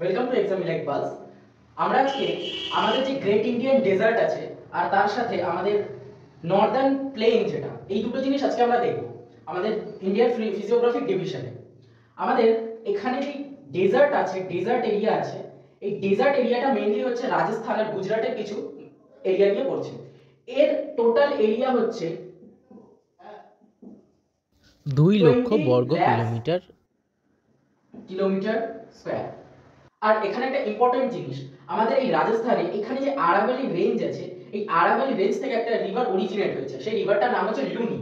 Welcome to exam elite pulse. আমরা আজকে আমাদের যে গ্রেট ইন্ডিয়ান ডেজার্ট আছে আর তার সাথে আমাদের নর্দার্ন প্লেন, যেটা এই দুটো জিনিস আজকে আমরা দেখব আমাদের ইন্ডিয়ান ফিজিওগ্রাফিক ডিভিশনে। আমাদের এখানে যে ডেজার্ট আছে, ডেজার্ট এরিয়া আছে, এই ডেজার্ট এরিয়াটা মেইনলি হচ্ছে রাজস্থান আর গুজরাটের কিছু এরিয়া নিয়ে পড়ছে। এর টোটাল এরিয়া হচ্ছে 2,00,000 বর্গ কিলোমিটার স্কয়ার। আর এখানে একটা ইম্পর্টেন্ট জিনিস, আমাদের এই রাজস্থানে এখানে যে আরাবল্লী রেঞ্জ আছে, এই আরাবল্লী রেঞ্জ থেকে একটা রিভার অরিজিনেট হয়েছে। সেই রিভারটার নাম হচ্ছে লুনি।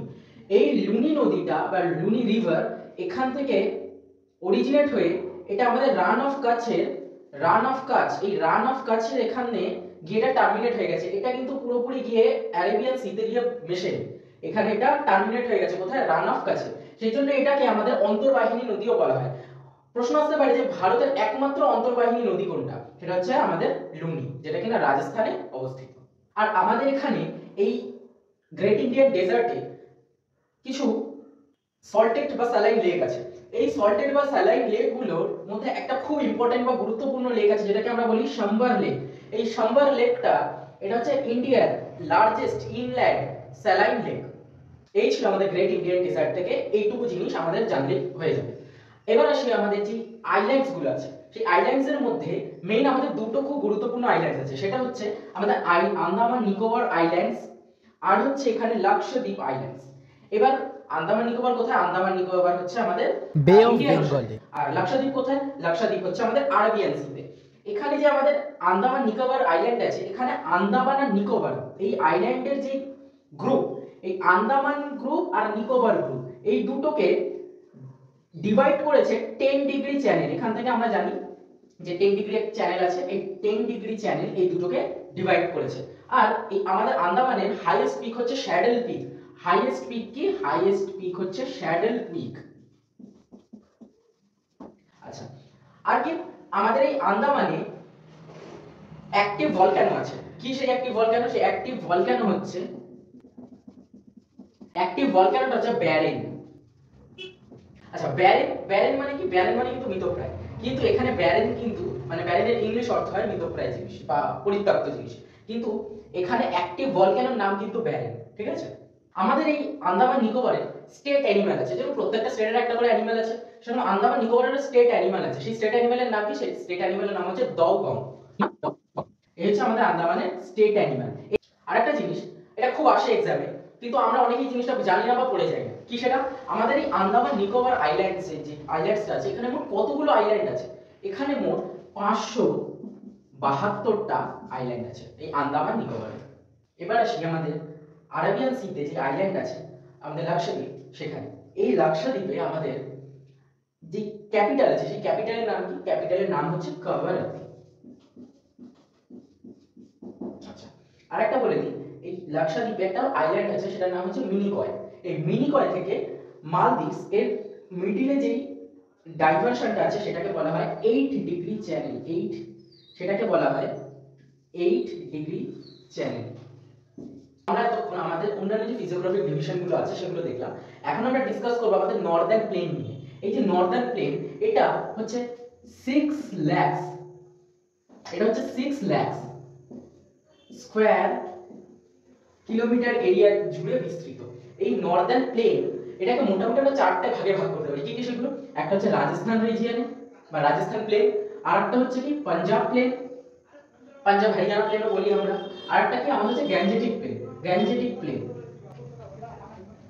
এই লুনি নদীটা বা লুনি রিভার এখান থেকে অরিজিনেট হয়ে এটা আমাদের রান অফ কাছের এই রান অফ কাছের এখানে গিয়ে এটা টার্মিনেট হয়ে গেছে। এটা কিন্তু পুরোপুরি গিয়ে অ্যারাবিয়ান সিতে গিয়ে মেশে এখানে এটা টার্মিনেট হয়ে গেছে কোথায়, রান অফ কাছে। সেই জন্য এটাকে আমাদের অন্তর্বাহিনী নদীও বলা হয়। প্রশ্ন আসতে পারে যে ভারতের একমাত্র অন্তর্বাহিনী নদী কোনটা, সেটা হচ্ছে আমাদের লুনি, যেটা কিনা রাজস্থানে অবস্থিত। আর আমাদের এখানে এই গ্রেট ইন্ডিয়ান ডেজার্টে কিছু সল্টেড বা স্যালাইন লেক আছে। এই সল্টেড বা স্যালাইন লেক গুলোর মধ্যে একটা খুব ইম্পর্টেন্ট বা গুরুত্বপূর্ণ লেক আছে, যেটাকে আমরা বলি সাম্বার লেক। এই সাম্বার লেকটা এটা হচ্ছে ইন্ডিয়ার লার্জেস্ট ইনল্যান্ড স্যালাইন লেক। এই ছিল আমাদের গ্রেট ইন্ডিয়ান ডেজার্ট থেকে এইটুকু জিনিস আমাদের জানলে হয়ে যাবে। এবার আসি আমাদের যে আইল্যান্ডস গুলো আছে, সেই আইল্যান্ডস এর মধ্যে মেইন আমাদের দুটো খুব গুরুত্বপূর্ণ আইল্যান্ডস আছে। সেটা হচ্ছে আমাদের আন্দামান নিকোবর আইল্যান্ডস আর হচ্ছে এখানে লাক্ষদ্বীপ আইল্যান্ডস। এবার আন্দামান নিকোবর কোথায়? আন্দামান নিকোবর হচ্ছে আমাদের বে অফ বেঙ্গলে। আর লাক্ষদ্বীপ কোথায়? লাক্ষদ্বীপ হচ্ছে আমাদের আরবিয়ান সিতে। এখানে যে আমাদের আন্দামান নিকোবর আইল্যান্ড আছে, এখানে আন্দামান আর নিকোবর এই আইল্যান্ডের যে গ্রুপ, এই আন্দামান গ্রুপ আর নিকোবর গ্রুপ, এই দুটোকে ডিভাইড করেছে 10 ডিগ্রি চ্যানেল। এখান থেকে আমরা জানি যে 10 ডিগ্রি চ্যানেল আছে, এই 10 ডিগ্রি চ্যানেল এই দুটোকে ডিভাইড করেছে। আর এই আমাদের আন্দামানের হাইয়েস্ট পিক হচ্ছে শ্যাডেল পিক। হাইয়েস্ট পিক কি? হাইয়েস্ট পিক হচ্ছে শ্যাডেল পিক। আচ্ছা, আর কি আমাদের এই আন্দামানে অ্যাক্টিভ ভলক্যানো আছে। কি সেই অ্যাক্টিভ ভলক্যানো? সেই অ্যাক্টিভ ভলক্যানো হচ্ছে ব্যারেন। আচ্ছা, ব্যারেন মানে কি? ব্যারেন মানে কিন্তু মৃতপ্রায়। কিন্তু এখানে ব্যারেন কিন্তু মানে ব্যারেনের ইংলিশ অর্থ হয় মৃতপ্রায় জিনিস বা পরিত্যক্ত জিনিস, কিন্তু এখানে অ্যাক্টিভ ভলক্যানোর নাম কিন্তু ব্যারেন। ঠিক আছে? আমাদের এই আন্দামান নিকোবরের স্টেট অ্যানিমাল আছে, যেমন প্রত্যেকটা স্টেটের একটা করে অ্যানিমাল আছে, সেরকম আন্দামান নিকোবরের স্টেট অ্যানিমাল আছে। সেই স্টেট অ্যানিমালের নাম কি? সেই স্টেট অ্যানিমালের নাম হচ্ছে দৌগং। এই হচ্ছে আমাদের আন্দামানের স্টেট অ্যানিমাল। আরেকটা জিনিস, এটা খুব আসে এক্সামে, কিন্তু আমরা অনেকেই জিনিসটা জানি না বা পড়ে যাই না। কি সেটা? আমাদের এই আন্দামান নিকোবর আইল্যান্ডসে যে আইল্যান্ডসটা আছে, এখানে মোট কতগুলো আইল্যান্ড আছে? এখানে মোট 572টা আইল্যান্ড আছে এই আন্দামান নিকোবরে। এবার আসি আমাদের আরাবিয়ান সিতে যে আইল্যান্ড আছে আমাদের লাক্ষাদ্বীপ, সেখানে এই লাক্ষাদ্বীপে আমাদের যে ক্যাপিটাল আছে, সেই ক্যাপিটালের নাম কি? ক্যাপিটালের নাম হচ্ছে কাভারাতি। আচ্ছা, আরেকটা বলে দিই, এই লাক্ষাদ্বীপে একটা আইল্যান্ড আছে, সেটার নাম হচ্ছে মিনিকয়। এই মিনিকয় থেকে মালদ্বীপস এর মিডিলে যেই ডাইভারশনটা আছে, সেটাকে বলা হয় 8 ডিগ্রি চ্যানেল। সেটাকে বলা হয় 8 ডিগ্রি চ্যানেল। আমরা এতক্ষণ আমাদের অন্যান্য যে ফিজিওগ্রাফিক ডিভিশন গুলো আছে সেগুলো দেখলাম। এখন আমরা ডিসকাস করব আমাদের নর্দার্ন প্লেন নিয়ে। এই যে নর্দার্ন প্লেন, এটা হচ্ছে 6 লাখ স্কয়ার কিলোমিটার এরিয়া জুড়ে বিস্তৃত। এই নর্দার্ন প্লেন এটাকে মোটামুটি আমরা 4টে ভাগে ভাগ করতে পারি। কি কি সেগুলো? একটা হচ্ছে রাজস্থান রিজিয়ন বা রাজস্থান প্লেন, আরেকটা হচ্ছে কি পাঞ্জাব প্লেন, পাঞ্জাব হরিয়ানা প্লেনও বলি আমরা, আরেকটা কি আমাদের হচ্ছে গ্যাঞ্জেটিক প্লেন।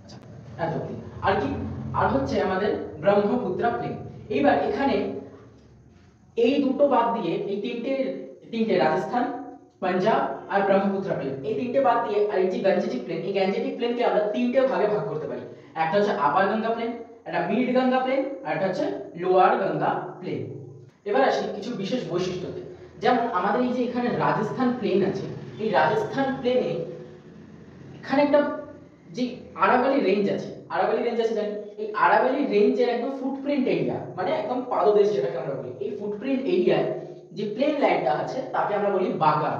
আচ্ছা, এত কি আর কি? আর হচ্ছে আমাদের ব্রহ্মপুত্র প্লেন। এইবার এখানে এই দুটো বাদ দিয়ে এই তিনটে রাজস্থান, পাঞ্জাব আর ব্রহ্মপুত্র প্লেন, এই তিনটে বাদ দিয়ে আর এই যে গ্যাঞ্জেটিক প্লেন, এই গ্যাঞ্জেটিক প্লেনকে আমরা তিনটে ভাগে ভাগ করতে পারি। একটা হচ্ছে আপার গঙ্গা প্লেন, একটা মিড গঙ্গা প্লেন, আর একটা হচ্ছে লোয়ার গঙ্গা প্লেন। এবার আসি কিছু বিশেষ বৈশিষ্ট্যতে। যেমন আমাদের এই যে এখানে রাজস্থান প্লেন আছে, এই রাজস্থান প্লেনে এখানে একটা যে আরাবল্লী রেঞ্জ আছে জানি, এই আরাবল্লী রেঞ্জের একদম ফুটপ্রিন্ট এরিয়া, মানে একদম পাদদেশ যেটাকে আমরা বলি, এই ফুটপ্রিন্ট এরিয়ায় যে প্লেন ল্যান্ডটা আছে তাকে আমরা বলি বাগার।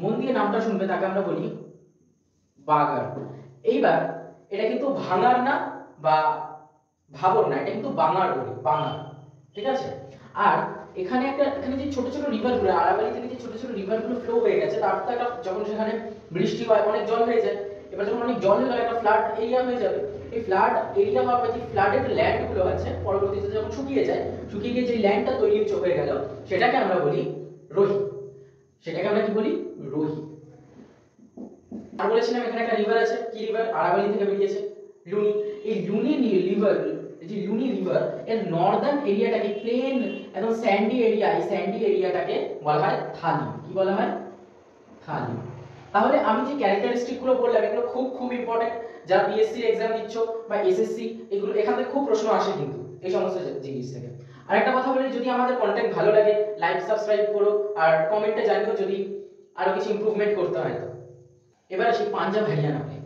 মন দিয়ে নামটা শুনবে, তাকে আমরা বলি বাগার। এইবার এটা কিন্তু ভাঙার না বা ভাবর না, এটা কিন্তু বাঙার বলি, বাঙার। ঠিক আছে? আর এখানে যে ছোট ছোট রিভারগুলো, আরাবালি থেকে যে ছোট ছোট রিভারগুলো ফ্লো হয়ে গেছে, তার তো একটা যখন সেখানে বৃষ্টি হয় অনেক জল হয়ে যায়। এবার যখন অনেক জল হয়ে গেলে একটা ফ্লাড এরিয়া হয়ে যাবে। এই ফ্লাড এরিয়া বা যে ফ্লাডেড ল্যান্ড গুলো আছে পরবর্তীতে যখন শুকিয়ে যায়, শুকিয়ে গিয়ে যে ল্যান্ডটা তৈরি হয়ে গেল সেটাকে আমরা বলি রোহি। সেটাকে আমরা কি বলি? রোহি। আর বলেছিলাম এখানে একটা রিভার আছে, কি রিভার? আরাবালি থেকে বেরিয়েছে, লুনি। এই লুনি রিভার, যে লুনি রিভার এর নর্দার্ন এরিয়াটাকে, প্লেন একদম স্যান্ডি এরিয়া, এই স্যান্ডি এরিয়াটাকে বলা হয় থালি। কি বলা হয়? থালি। তাহলে আমি যে ক্যারেক্টারিস্টিক গুলো বললাম এগুলো খুব খুব ইম্পর্টেন্ট। যারা পিএসসি এক্সাম দিচ্ছ বা এসএসসি, এগুলো এখান থেকে খুব প্রশ্ন আসে কিন্তু এই সমস্ত জিনিস থেকে। আর একটা কথা বলি, যদি আমাদের কন্টেন্ট ভালো লাগে লাইক সাবস্ক্রাইব করো, আর কমেন্টে জানিও যদি আরো কিছু ইমপ্রুভমেন্ট করতে হয়। তো এবার আসি পাঞ্জাব হরিয়ানা প্লেন।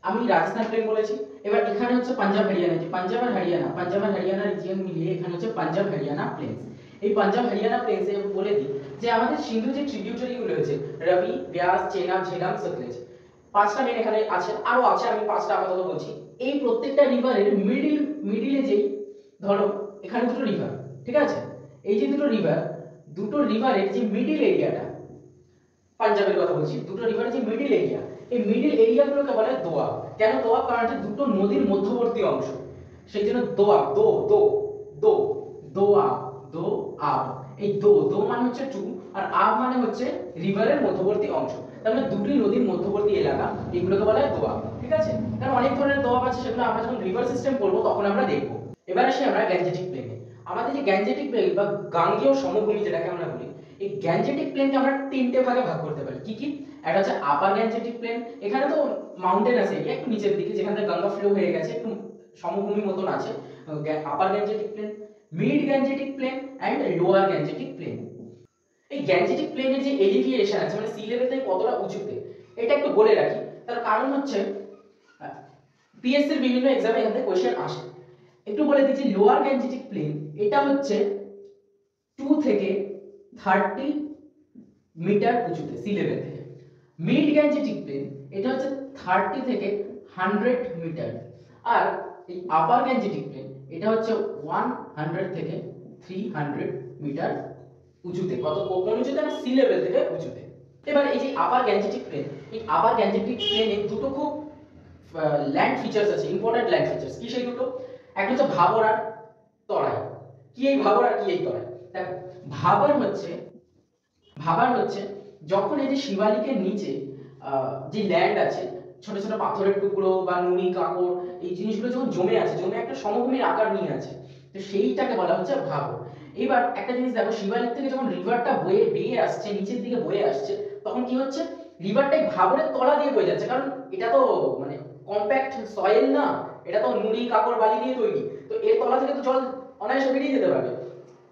আমি রাজস্থান প্লেন বলেছি, এবার এখানে হচ্ছে পাঞ্জাব হরিয়ানা, যে পাঞ্জাব আর হরিয়ানা রিজিয়ন মিলিয়ে এখানে হচ্ছে পাঞ্জাব হরিয়ানা প্লেন। এই পাঞ্জাব হরিয়ানা প্লেন্সে বলে দিই যে আমাদের সিন্ধু যে ট্রিবিউটারি গুলো হয়েছে, রবি, ব্যাস, চেনাব, ঝেলাম, সতলেজ, পাঁচটা মেন এখানে আছে, আরো আছে, আমি পাঁচটা আপাতত বলছি। এই প্রত্যেকটা রিভারের মিডিলে যেই, ধরো এখানে দুটো রিভার, ঠিক আছে, এই যে দুটো রিভারের যে মিডিল এরিয়াটা, পাঞ্জাবের কথা বলছি, দুটো রিভারের যে মিডিল এরিয়া, এই মিডিল এরিয়াগুলোকে বলা হয় দোয়াব। কেন দোয়াব? কারণ এটা দুটো নদীর মধ্যবর্তী অংশ, সেই জন্য দোয়াব। দোয়াব, দোয়াব। এই দো মানে হচ্ছে টু, আর আব মানে হচ্ছে রিভারের মধ্যবর্তী অংশ। তার মানে দুটি নদীর মধ্যবর্তী এলাকা, এগুলোকে বলা হয় দোয়াব, ঠিক আছে? কারণ অনেক ধরনের দোয়াব আছে, সেগুলো আমরা যখন রিভার সিস্টেম পড়বো তখন আমরা দেখবো। এবার আসি আমরা গ্যাঞ্জেটিক প্লেনে। আমাদের যে গ্যাঞ্জেটিক প্লেন বা গাঙ্গেয় সমভূমি যেটাকে আমরা বলি, এই গ্যাঞ্জেটিক প্লেনকে আমরা তিনটে ভাগে ভাগ করতে পারি। কি কি? একটা হচ্ছে আপার গ্যাঞ্জেটিক প্লেন, এখানে তো মাউন্টেনাস এরিয়া, একটু নিচের দিকে যেখান থেকে গঙ্গা ফ্লো হয়ে গেছে, একটু সমভূমি মতন আছে, upper Gangetic plain, mid Gangetic plain and lower Gangetic plain. এই গ্যাঞ্জেটিক প্লেনের যে এলিভিয়েশন আছে, মানে সি লেভেল থেকে কতটা উঁচুতে, এটা একটু বলে রাখি। তার কারণ হচ্ছে পিএসসি এর বিভিন্ন এক্সামে এখান থেকে কোশ্চেন আসে। একটু বলে দিচ্ছি, লোয়ার গ্যাঞ্জেটিক প্লেন এটা হচ্ছে 2 থেকে 30 মিটার উঁচুতে সি লেভেল থেকে। মিড গ্যাঞ্জেটিক প্লেন এটা হচ্ছে 30 থেকে 100 মিটার। আর এই আপার গ্যাঞ্জেটিক প্লেন এটা হচ্ছে 100 থেকে 300 মিটার উঁচুতে। কোন উঁচুতে? না, সি লেভেল থেকে উঁচুতে। এবার এই যে আপার গ্যাঞ্জেটিক প্লেন, এই আপার গ্যাঞ্জেটিক প্লেনে দুটো খুব ল্যান্ড ফিচার্স আছে, ইম্পর্টেন্ট ল্যান্ড ফিচার্স। কি সেই দুটো? একটা হচ্ছে ভাবর আর তরাই। কি এই ভাবর আর কি এই তরাই? দেখো, ভাবার হচ্ছে যখন এই যে শিবালিকের নিচে যে ল্যান্ড আছে, ছোট ছোট পাথরের টুকরো বা নুড়ি কাকড়, এই জিনিসগুলো যখন জমে আছে, জমে একটা সমভূমির আকার নিয়ে আছে, তো সেইটাকে বলা হচ্ছে ভাবর। এবার একটা জিনিস দেখো, শিবালিক থেকে যখন রিভারটা বেয়ে আসছে, নিচের দিকে বয়ে আসছে, তখন কি হচ্ছে? রিভারটাই ভাবরের তলা দিয়ে বয়ে যাচ্ছে, কারণ এটা তো মানে কম্প্যাক্ট সয়েল না, এটা তো নুড়ি কাকড় বালি দিয়ে তৈরি, তো এর তলা থেকে তো জল অনায়াসে বেরিয়ে যেতে পারবে।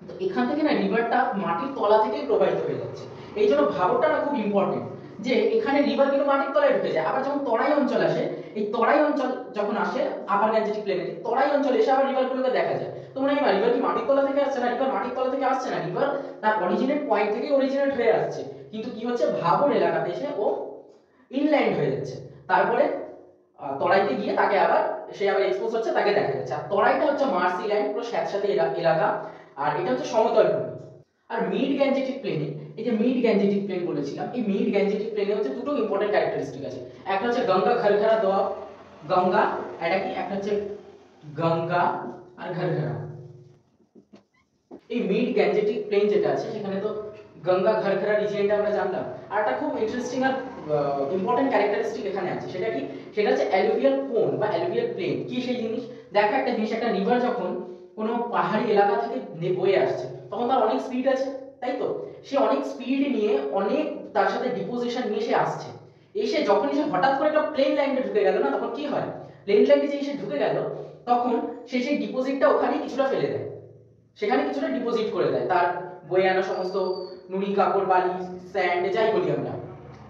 তো এখান থেকে না রিভারটা মাটির তলা থেকেই প্রবাহিত হয়ে যাচ্ছে। এই জন্য ভাবরটা না খুব ইম্পর্টেন্ট, যে এখানে রিভার কিন্তু মাটির তলায় ঢুকে যায়। আবার যখন তরাই অঞ্চল আসে, এই তরাই অঞ্চল যখন আসে আপার গ্যাঞ্জেটিক প্লেনে, তরাই অঞ্চল এসে আবার রিভারগুলোকে দেখা যায়। তোমরা এই রিভার কি মাটির তলা থেকে আসছে? না, রিভার মাটির তলা থেকে আসছে না, রিভার তার অরিজিনেট পয়েন্ট থেকে অরিজিনেট হয়ে আসছে, কিন্তু কি হচ্ছে? ভাবর এলাকাতে এসে ও ইনল্যান্ড হয়ে যাচ্ছে, তারপরে তরাইতে গিয়ে তাকে আবার সে আবার এক্সপোজ হচ্ছে, তাকে দেখা যাচ্ছে। আর তরাইটা হচ্ছে মার্সি ল্যান্ড, পুরো স্যাঁতস্যাঁতে এলাকা, আর এটা হচ্ছে সমতল ভূমি। আর মিড গ্যাঞ্জেটিক প্লেনে, এই যে মিড গ্যাঞ্জেটিক প্লেন বলেছিলাম, এই মিড গ্যাঞ্জেটিক প্লেনে হচ্ছে দুটো ইম্পর্টেন্ট ক্যারেক্টারিস্টিক আছে। একটা হচ্ছে গঙ্গা ঘরঘরা দোয়াব, গঙ্গা এটা কি, একটা হচ্ছে গঙ্গা আর ঘরঘরা। এই মিড গ্যাঞ্জেটিক প্লেন যেটা আছে সেখানে তো গঙ্গা ঘরঘরা রিজিয়নটা আমরা জানলাম। আর একটা খুব ইন্টারেস্টিং আর ইম্পর্টেন্ট ক্যারেক্টারিস্টিক এখানে আছে, সেটা কি? সেটা হচ্ছে অ্যালুভিয়াল কোন বা অ্যালুভিয়াল প্লেন। কি সেই জিনিস? দেখো একটা জিনিস, একটা রিভার যখন কোনো পাহাড়ি এলাকা থেকে বয়ে আসছে, তখন তার অনেক স্পিড আছে, তাই তো? সে অনেক স্পিড নিয়ে, অনেক তার সাথে ডিপোজিশন নিয়ে সে আসছে, এসে যখন সে হঠাৎ করে একটা প্লেন লাইনে ঢুকে গেল না, তখন কি হয়? প্লেন লাইনে যে এসে ঢুকে গেল, তখন সে সেই ডিপোজিটটা ওখানে কিছুটা ফেলে দেয়, সেখানে কিছুটা ডিপোজিট করে দেয়, তার বয়ে আনা সমস্ত নুড়ি কাকড় বালি স্যান্ড যাই বলি আমরা,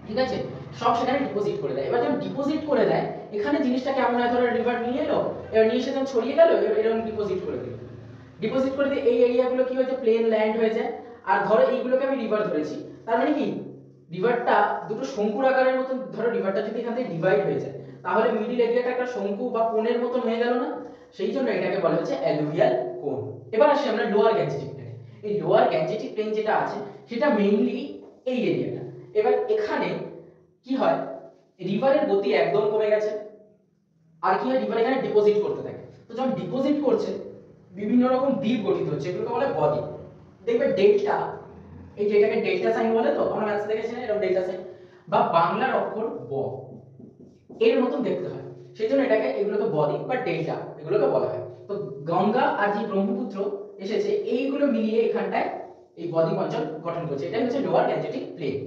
ঠিক আছে, সব সেখানে ডিপোজিট করে দেয়। এবার যখন ডিপোজিট করে দেয়, এখানে জিনিসটা কেমন হয়? ধরো রিভার নিয়ে এলো, এবার নিয়ে এসে যখন ছড়িয়ে গেল, এরকম ডিপোজিট করে দিল, ডিপোজিট করে দিয়ে এই এরিয়াগুলো কি হয়েছে? প্লেন ল্যান্ড হয়ে যায়। আর ধরো এইগুলোকে আমি রিভার ধরেছি, তার মানে কি? রিভারটা দুটো শঙ্কুর আকারের মতন, ধরো রিভারটা যদি এখান থেকে ডিভাইড হয়ে যায়, তাহলে মিডিল এরিয়াটা একটা শঙ্কু বা কোণের মতন হয়ে গেল না? সেই জন্য এটাকে বলা হচ্ছে অ্যালুভিয়াল কোন। এবার আসি আমরা লোয়ার গ্যাঞ্জেটিক প্লেনে। এই লোয়ার গ্যাঞ্জেটিক প্লেন যেটা আছে সেটা মেইনলি এই এরিয়াটা। এবার এখানে কি হয়, রিভারের গতি একদম কমে গেছে, আর কি হয়, রিভার এখানে ডিপোজিট করতে থাকে। তো যখন ডিপোজিট করছে বিভিন্ন রকম দ্বীপ গঠিত হচ্ছে, এগুলোকে বলে বদ্বীপ। দেখবে ডেল্টা, এই যে এটাকে ডেল্টা সাইন বলে, তো আমরা ম্যাথস দেখেছি না এরকম ডেল্টা সাইন, বা বাংলার অক্ষর ব, এর মতন দেখতে হয়, সেই জন্য এটাকে এগুলোকে বদ্বীপ বা ডেল্টা এগুলোকে বলা হয়। তো গঙ্গা আর যে ব্রহ্মপুত্র এসেছে এইগুলো মিলিয়ে এখানটায় এই বদ্বীপ অঞ্চল গঠন করছে, এটাই হচ্ছে লোয়ার গ্যাঞ্জেটিক প্লেন।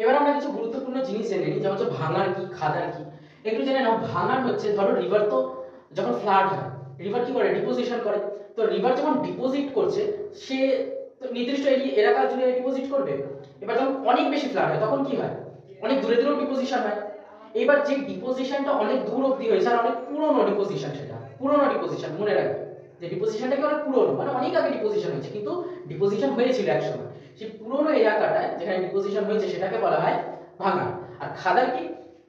এবার আমরা কিছু গুরুত্বপূর্ণ জিনিস জেনে নিই, যেমন হচ্ছে ভাঙার কি, খাদার কি। একটু জেনে নাও, ভাঙার হচ্ছে ধরো রিভার তো যখন ফ্লাড হয় রিভার কি করে, ডিপোজিশন করে। তো রিভার যখন ডিপোজিট করছে সে তো নির্দিষ্ট এলাকা জুড়ে ডিপোজিট করবে। এবার যখন অনেক বেশি ফ্লাড হয় তখন কি হয়, অনেক দূরে দূরেও ডিপোজিশন হয়। এবার যে ডিপোজিশনটা অনেক দূর অবধি হয়েছে আর অনেক পুরনো ডিপোজিশন, সেটা পুরনো ডিপোজিশন মনে রাখবে, যে ডিপোজিশনটা কি অনেক পুরনো, মানে অনেক আগে ডিপোজিশন হয়েছে কিন্তু ডিপোজিশন হয়েছিল একসময়, সেই পুরনো এলাকাটায় যেখানে ডিপোজিশন হয়েছে সেটাকে বলা হয় ভাঙা। আর খাদার কি,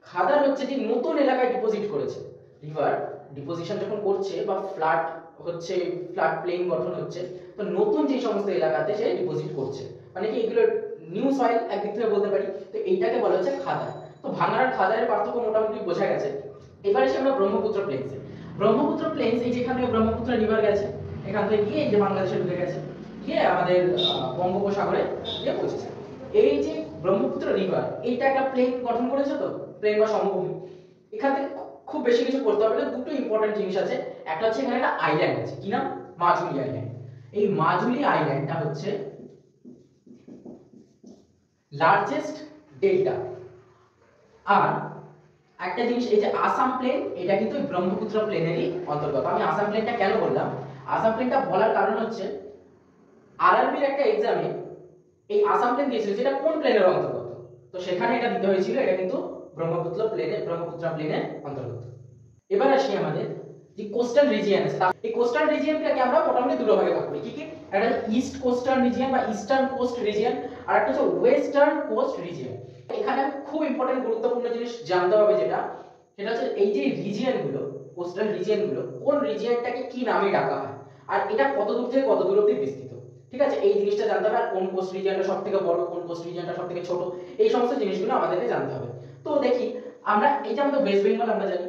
খাদার হচ্ছে যে নতুন এলাকায় ডিপোজিট করেছে। রিভার ডিপোজিশন যখন করছে বা ফ্লাড হচ্ছে, ফ্লাড প্লেন গঠন হচ্ছে, তো নতুন যে সমস্ত এলাকাতে সে ডিপোজিট করছে, মানে কি এগুলো নিউ সয়েল একদিক থেকে বলতে পারি। তো এইটাকে বলা হচ্ছে খাদা। তো ভাঙার আর খাদারের পার্থক্য মোটামুটি বোঝা গেছে। এবার এসে আমরা ব্রহ্মপুত্র প্লেন্সে। ব্রহ্মপুত্র প্লেন্স এই যেখান থেকে ব্রহ্মপুত্র রিভার গেছে, এখান থেকে গিয়ে এই যে বাংলাদেশে ঢুকে গেছে, গিয়ে আমাদের বঙ্গোপসাগরে গিয়ে পৌঁছেছে। এই যে ব্রহ্মপুত্র রিভার এইটা একটা প্লেন গঠন করেছে, তো প্লেন বা সমভূমি। এখান থেকে খুব বেশি কিছু করতে হবে না, দুটো ইম্পর্টেন্ট জিনিস আছে। একটা হচ্ছে এখানে একটা আইল্যান্ড আছে, কি নাম, মাজুলি আইল্যান্ড। এই মাজুলি আইল্যান্ডটা হচ্ছে লার্জেস্ট ডেল্টা। আর একটা জিনিস, এই যে আসাম প্লেন, এটা কিন্তু ব্রহ্মপুত্র প্লেনেরই অন্তর্গত। আমি আসাম প্লেনটা কেন বললাম, আসাম প্লেনটা বলার কারণ হচ্ছে আরআরবির একটা এক্সামে এই আসাম প্লেন দিয়েছিল যেটা কোন প্লেনের অন্তর্গত, তো সেখানে এটা দিতে হয়েছিল, এটা কিন্তু ব্রহ্মপুত্র প্লেনের অন্তর্গত। এবার আসি আমাদের যে কোস্টাল রিজিয়ন আছে, এই কোস্টাল রিজিয়নটাকে আমরা মোটামুটি দুটো ভাগে ভাগ করি। কি কি, একটা ইস্ট কোস্টাল রিজিয়ন বা ইস্টার্ন কোস্ট রিজিয়ন, আর একটা হচ্ছে ওয়েস্টার্ন কোস্ট রিজিয়ন। এখানে খুব ইম্পর্টেন্ট গুরুত্বপূর্ণ জিনিস জানতে হবে, সেটা হচ্ছে এই যে রিজিয়ন গুলো, কোস্টাল রিজিয়ন গুলো, কোন রিজিয়নটাকে কি নামে ডাকা হয় আর এটা কত দূর থেকে কত দূর অবধি বিস্তৃত। ঠিক আছে, এই জিনিসটা জানতে হবে। আর কোন কোস্ট রিজিয়নটা সবথেকে বড়, কোন কোস্ট রিজিয়নটা সবথেকে ছোট, এই সমস্ত জিনিসগুলো আমাদেরকে জানতে হবে। তো দেখি আমরা, এই যে আমাদের ওয়েস্ট বেঙ্গল আমরা জানি,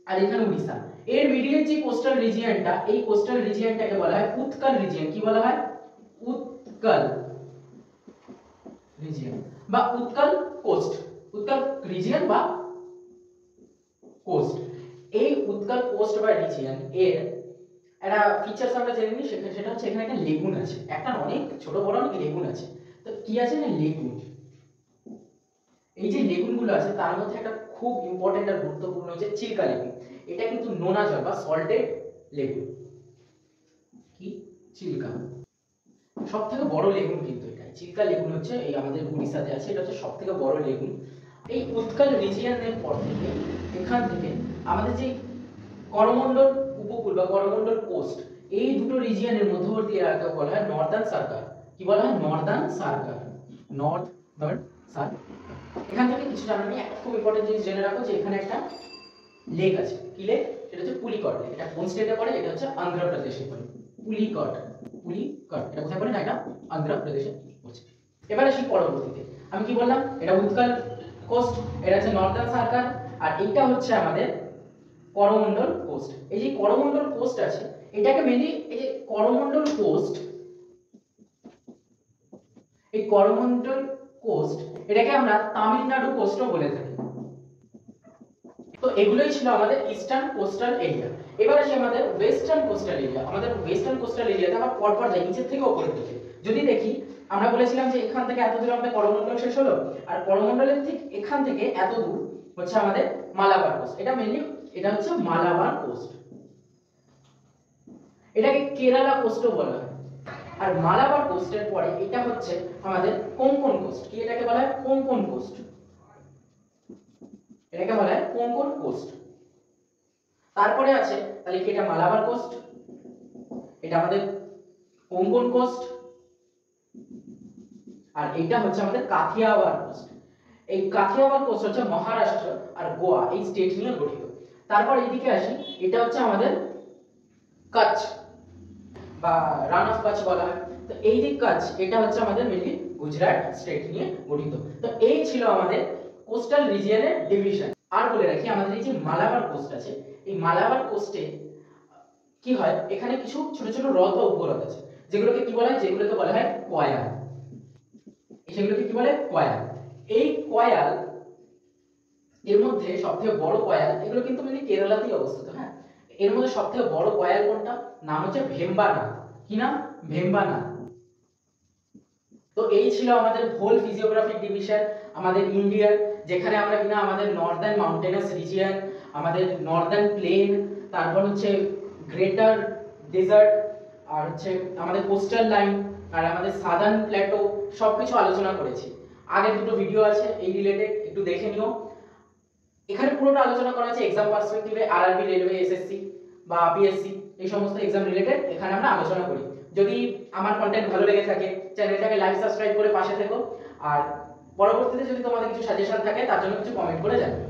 আর এখানে উড়িষ্যা, এর মিডিলের যে কোস্টাল রিজিয়নটা, এই কোস্টাল রিজিয়নটাকে বলা হয় উৎকল রিজিয়ন। কি বলা হয়, উৎকল রিজিয়ন বা উৎকল কোস্ট, উৎকল রিজিয়ন বা কোস্ট। এই উৎকল কোস্ট বা রিজিয়ন এর একটা ফিচারস আমরা জেনে নিই, সেটা হচ্ছে এখানে একটা লেগুন আছে, একটা অনেক ছোট বড় অনেক লেগুন আছে। তো কি আছে না, লেগুন। এই যে লেগুনগুলো আছে তার মধ্যে একটা খুব ইম্পর্টেন্ট আর গুরুত্বপূর্ণ হচ্ছে চিল্কা লেগুন। এটা কিন্তু নোনা জল বা সল্টেড লেগুন। কি, চিল্কা, সবথেকে বড় লেগুন কিন্তু এটা, চিল্কা লেগুন হচ্ছে এই আমাদের উড়িষ্যাতে আছে, এটা হচ্ছে সবথেকে বড় লেগুন। এই উৎকল রিজিয়নের পর থেকে এখান থেকে আমাদের যে করমণ্ডল উপকূল বা করমণ্ডল কোস্ট, এই দুটো রিজিয়নের মধ্যবর্তী এলাকাকে বলা হয় নর্দার্ন সার্কার। কি বলা হয়, নর্দার্ন সার্কার, নর্দার্ন সার্কার। এখান থেকে কিছু জানা নেই, একটা খুব ইম্পর্টেন্ট জিনিস জেনে রাখো যে এখানে একটা লেক আছে। কি লেক, সেটা হচ্ছে পুলিকট লেক। এটা কোন স্টেটে পড়ে, এটা হচ্ছে অন্ধ্রপ্রদেশে পড়ে। পুলিকট, পুলিকট এটা কোথায় পড়ে না, এটা অন্ধ্রপ্রদেশে পড়ছে। এবার আসি পরবর্তীতে, আমি কি বললাম, এটা উৎকল কোস্ট, এটা হচ্ছে নর্দার্ন সার্কার, আর এটা হচ্ছে আমাদের করমণ্ডল কোস্ট। এই যে করমণ্ডল কোস্ট আছে, এটাকে মেইনলি এই যে করমণ্ডল কোস্ট, এই করমণ্ডল কোস্ট এটাকে আমরা তামিলনাড়ু কোস্টও বলে থাকি। তো এগুলোই ছিল আমাদের ইস্টার্ন কোস্টাল এরিয়া। এবার আসি আমাদের ওয়েস্টার্ন কোস্টাল এরিয়া। আমাদের ওয়েস্টার্ন কোস্টাল এরিয়াতে আমরা পরপর যাই নিচের থেকে উপরের দিকে। যদি দেখি, আমরা বলেছিলাম যে এখান থেকে এত দূর আমাদের করমণ্ডল শেষ হলো, আর করমণ্ডলের ঠিক এখান থেকে এত দূর হচ্ছে আমাদের মালাবার কোস্ট। এটা মেইনলি, এটা হচ্ছে মালাবার কোস্ট, এটাকে কেরালা কোস্টও বলা হয়। আর মালাবার কোস্টের পরে এটা হচ্ছে আমাদের কোঙ্কন কোস্ট। কি, এটাকে বলা হয় কোঙ্কন কোস্ট, এটাকে বলা হয় কোঙ্কন কোস্ট। তারপরে আছে, তাহলে কি এটা মালাবার কোস্ট, এটা আমাদের কোঙ্কন কোস্ট, আর এটা হচ্ছে আমাদের কাথিয়াওয়াড় কোস্ট। এই কাথিয়াওয়াড় কোস্ট হচ্ছে মহারাষ্ট্র আর গোয়া এই স্টেট নিয়ে গঠিত। তারপর এইদিকে আসি, এটা হচ্ছে আমাদের কচ্ছ বা রান অফ কচ্ছ বলা হয়। তো তো এই যে কাচ, এটা হচ্ছে আমাদের মেনলি গুজরাট স্টেট নিয়ে গঠিত। তো এই ছিল আমাদের কোস্টাল রিজিয়নের ডিভিশন। আর বলে রাখি, আমাদের এই যে মালাবার কোস্ট আছে, এই মালাবার কোস্টে কি হয়, এখানে কিছু ছোট ছোট হ্রদ বা উপহ্রদ আছে, যেগুলোকে কি বলা হয়, যেগুলোকে বলা হয় কয়াল। সেগুলোকে কি বলে, কয়াল। এই কয়াল এর মধ্যে সবথেকে বড় কয়াল, এগুলো কিন্তু মানে কেরালাতেই অবস্থিত। হ্যাঁ, এর মধ্যে সবথেকে বড় কয়াল কোনটা, নাম হচ্ছে ভেম্বানাথ। কি নাম, ভেম্বানাথ। তো এই ছিল আমাদের হোল ফিজিওগ্রাফিক ডিভিশন আমাদের ইন্ডিয়ার, যেখানে আমরা কিনা আমাদের নর্দার্ন মাউন্টেনাস রিজিয়ন, আমাদের নর্দার্ন প্লেন, তারপর হচ্ছে গ্রেটার ডেজার্ট, আর হচ্ছে আমাদের কোস্টাল লাইন, আর আমাদের সাদার্ন প্ল্যাটো সবকিছু আলোচনা করেছি। আগের দুটো ভিডিও আছে এই রিলেটেড, একটু দেখে নিও। এখানে পুরোটা আলোচনা করা আছে এক্সাম পার্সপেক্টিভে, আরআরবি, রেলওয়ে, এসএসসি বা পিএসসি, এই সমস্ত এক্সাম রিলেটেড এখানে আমরা আলোচনা করি। যদি আমার কন্টেন্ট ভালো লেগে থাকে, চ্যানেলটাকে লাইক সাবস্ক্রাইব করে পাশে থেকো। আর পরবর্তীতে যদি তোমাদের কিছু সাজেশন থাকে, তার জন্য কিছু কমেন্ট করে জানাও।